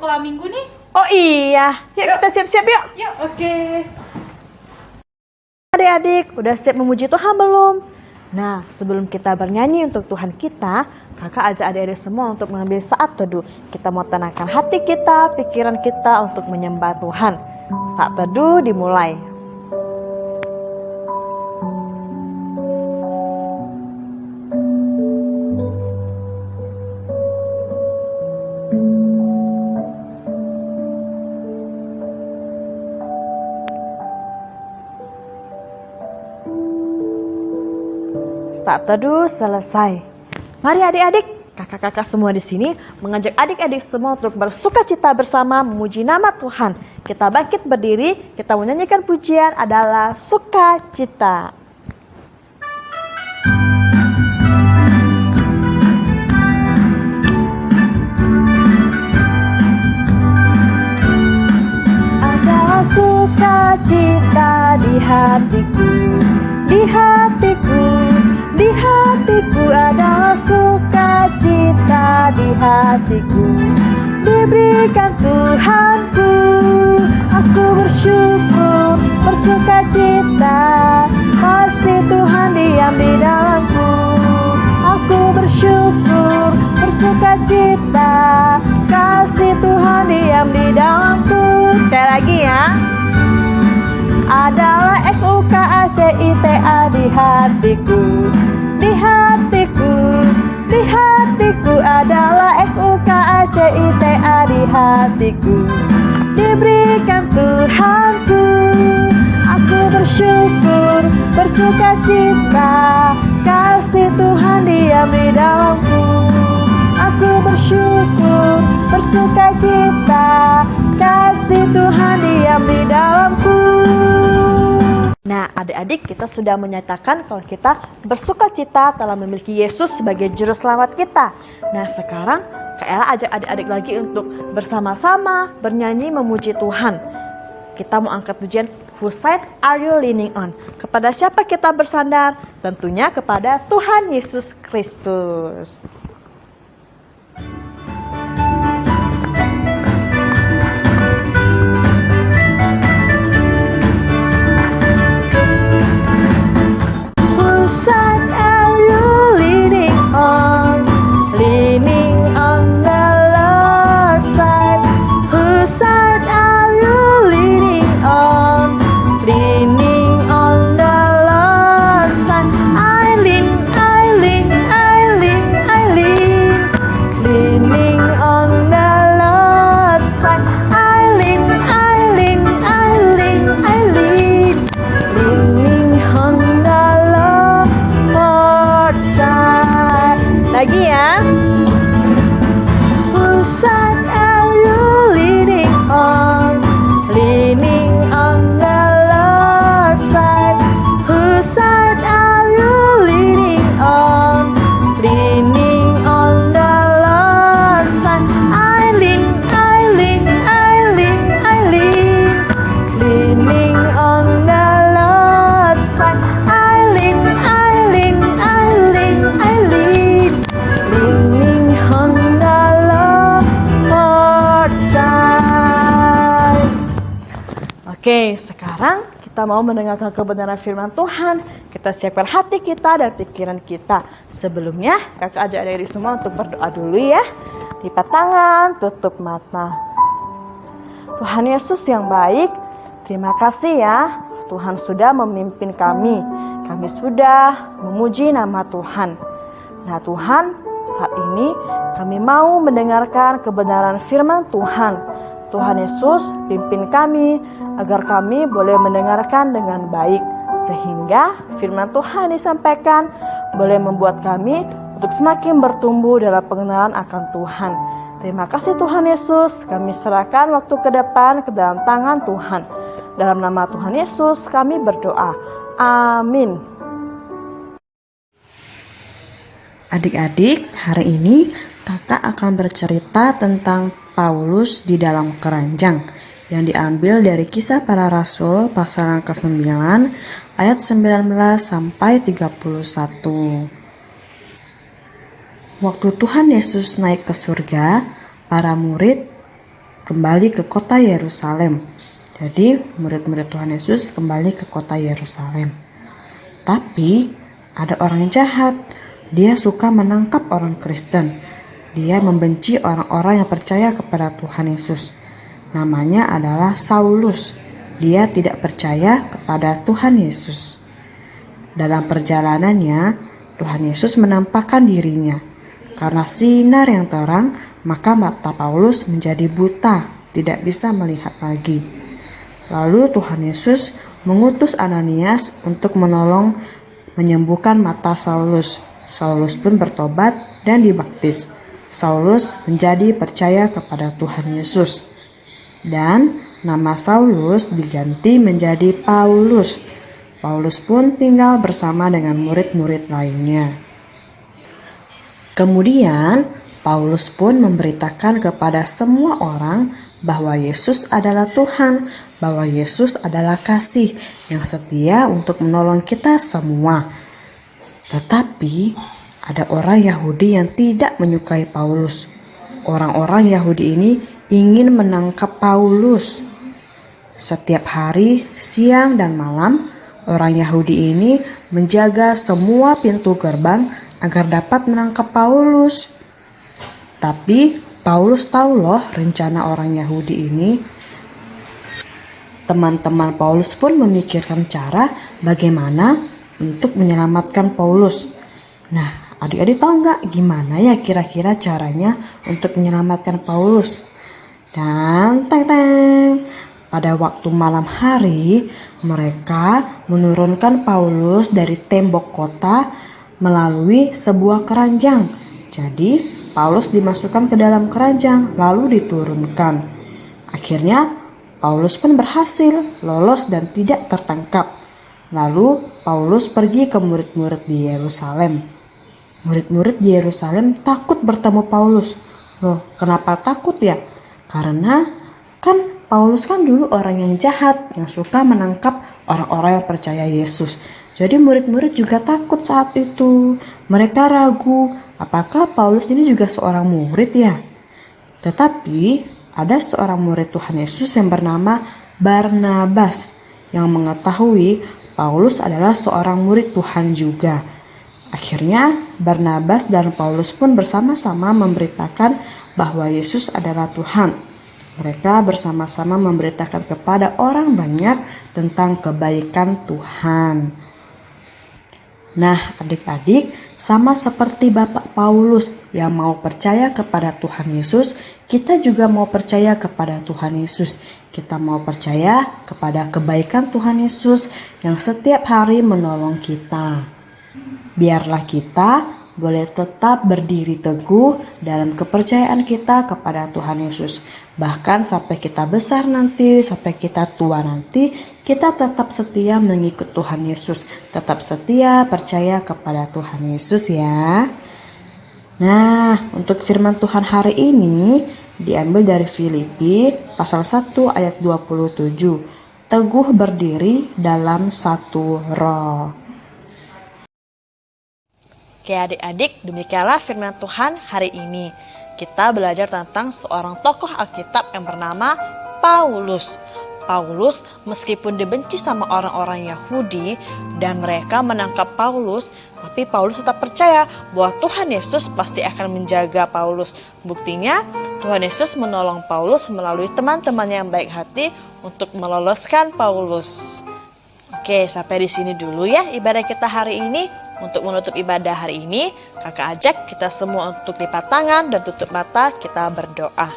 sekolah minggu nih. Oh iya, yuk kita siap-siap yuk. Yuk, oke. Adik-adik, udah siap memuji Tuhan belum? Nah, sebelum kita bernyanyi untuk Tuhan kita, kakak ajak adik-adik semua untuk mengambil saat teduh. Kita mau tenangkan hati kita, pikiran kita untuk menyembah Tuhan. Saat teduh dimulai. Saat teduh selesai. Mari adik-adik, kakak-kakak semua di sini mengajak adik-adik semua untuk bersukacita bersama memuji nama Tuhan. Kita bangkit berdiri, kita menyanyikan pujian adalah sukacita. Ada sukacita di hatiku, di hatiku. Di hatiku ada sukacita, di hatiku diberikan Tuhanku. Aku bersyukur, bersukacita, pasti Tuhan diam di dalamku. Aku bersyukur, bersukacita, kasih Tuhan diam di dalamku. Sekali lagi ya. Adalah SUKACITA di hatiku, di hatiku, di hatiku adalah SUKACITA di hatiku, diberikan Tuhanku. Aku bersyukur, bersukacita, kasih Tuhan diam di dalamku. Aku bersyukur, bersukacita, kasih Tuhan diam di dalamku. Nah, adik-adik, kita sudah menyatakan kalau kita bersukacita telah memiliki Yesus sebagai juru selamat kita. Nah, sekarang Kak Ella ajak adik-adik lagi untuk bersama-sama bernyanyi memuji Tuhan. Kita mau angkat pujian Whose side are you leaning on? Kepada siapa kita bersandar? Tentunya kepada Tuhan Yesus Kristus. Oke, sekarang kita mau mendengarkan kebenaran firman Tuhan. Kita siapkan hati kita dan pikiran kita. Sebelumnya, kakak ajak adik-adik semua untuk berdoa dulu ya. Lipat tangan, tutup mata. Tuhan Yesus yang baik, terima kasih ya. Tuhan sudah memimpin kami. Kami sudah memuji nama Tuhan. Nah Tuhan, saat ini kami mau mendengarkan kebenaran firman Tuhan. Tuhan Yesus, pimpin kami agar kami boleh mendengarkan dengan baik, sehingga firman Tuhan disampaikan boleh membuat kami untuk semakin bertumbuh dalam pengenalan akan Tuhan. Terima kasih Tuhan Yesus, kami serahkan waktu ke depan ke dalam tangan Tuhan. Dalam nama Tuhan Yesus kami berdoa. Amin. Adik-adik, hari ini kakak akan bercerita tentang Paulus di dalam keranjang yang diambil dari Kisah Para Rasul pasal ke-9 ayat 19 sampai 31. Waktu Tuhan Yesus naik ke surga, para murid kembali ke kota Yerusalem. Jadi murid-murid Tuhan Yesus kembali ke kota Yerusalem. Tapi ada orang yang jahat. Dia suka menangkap orang Kristen. Dia membenci orang-orang yang percaya kepada Tuhan Yesus. Namanya adalah Saulus. Dia tidak percaya kepada Tuhan Yesus. Dalam perjalanannya, Tuhan Yesus menampakkan dirinya. Karena sinar yang terang, maka mata Paulus menjadi buta, tidak bisa melihat lagi. Lalu Tuhan Yesus mengutus Ananias untuk menolong menyembuhkan mata Saulus. Saulus pun bertobat dan dibaptis. Saulus menjadi percaya kepada Tuhan Yesus. Dan nama Saulus diganti menjadi Paulus. Paulus pun tinggal bersama dengan murid-murid lainnya. Kemudian Paulus pun memberitakan kepada semua orang bahwa Yesus adalah Tuhan, bahwa Yesus adalah kasih yang setia untuk menolong kita semua. Tetapi ada orang Yahudi yang tidak menyukai Paulus. Orang-orang Yahudi ini ingin menangkap Paulus. Setiap hari, siang dan malam, orang Yahudi ini menjaga semua pintu gerbang agar dapat menangkap Paulus. Tapi Paulus tahu loh rencana orang Yahudi ini. Teman-teman Paulus pun memikirkan cara bagaimana untuk menyelamatkan Paulus. Nah, adik-adik tahu nggak gimana ya kira-kira caranya untuk menyelamatkan Paulus? Dan pada waktu malam hari, mereka menurunkan Paulus dari tembok kota melalui sebuah keranjang. Jadi, Paulus dimasukkan ke dalam keranjang lalu diturunkan. Akhirnya, Paulus pun berhasil lolos dan tidak tertangkap. Lalu, Paulus pergi ke murid-murid di Yerusalem. Murid-murid di Yerusalem takut bertemu Paulus. Loh, kenapa takut ya? Karena kan Paulus kan dulu orang yang jahat, yang suka menangkap orang-orang yang percaya Yesus. Jadi murid-murid juga takut saat itu. Mereka ragu, apakah Paulus ini juga seorang murid ya? Tetapi ada seorang murid Tuhan Yesus yang bernama Barnabas yang mengetahui Paulus adalah seorang murid Tuhan juga. Akhirnya Barnabas dan Paulus pun bersama-sama memberitakan bahwa Yesus adalah Tuhan. Mereka bersama-sama memberitakan kepada orang banyak tentang kebaikan Tuhan. Nah, adik-adik, sama seperti Bapak Paulus yang mau percaya kepada Tuhan Yesus, kita juga mau percaya kepada Tuhan Yesus. Kita mau percaya kepada kebaikan Tuhan Yesus yang setiap hari menolong kita. Biarlah kita boleh tetap berdiri teguh dalam kepercayaan kita kepada Tuhan Yesus. Bahkan sampai kita besar nanti, sampai kita tua nanti, kita tetap setia mengikut Tuhan Yesus. Tetap setia percaya kepada Tuhan Yesus ya. Nah, untuk firman Tuhan hari ini diambil dari Filipi pasal 1 ayat 27. Teguh berdiri dalam satu roh. Oke adik-adik, demikianlah firman Tuhan hari ini. Kita belajar tentang seorang tokoh Alkitab yang bernama Paulus. Paulus meskipun dibenci sama orang-orang Yahudi dan mereka menangkap Paulus, tapi Paulus tetap percaya bahwa Tuhan Yesus pasti akan menjaga Paulus. Buktinya, Tuhan Yesus menolong Paulus melalui teman-temannya yang baik hati untuk meloloskan Paulus. Oke, sampai di sini dulu ya ibadah kita hari ini. Untuk menutup ibadah hari ini, kakak ajak kita semua untuk lipat tangan dan tutup mata, kita berdoa.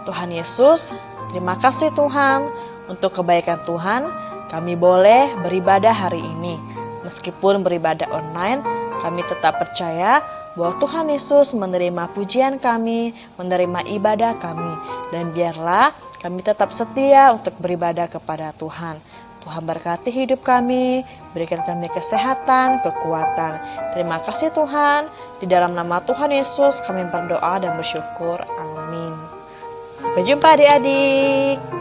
Tuhan Yesus, terima kasih Tuhan untuk kebaikan Tuhan. Kami boleh beribadah hari ini. Meskipun beribadah online, kami tetap percaya bahwa Tuhan Yesus menerima pujian kami, menerima ibadah kami. Dan biarlah kami tetap setia untuk beribadah kepada Tuhan. Tuhan berkati hidup kami, berikan kami kesehatan, kekuatan. Terima kasih Tuhan, di dalam nama Tuhan Yesus kami berdoa dan bersyukur. Amin. Sampai jumpa adik-adik.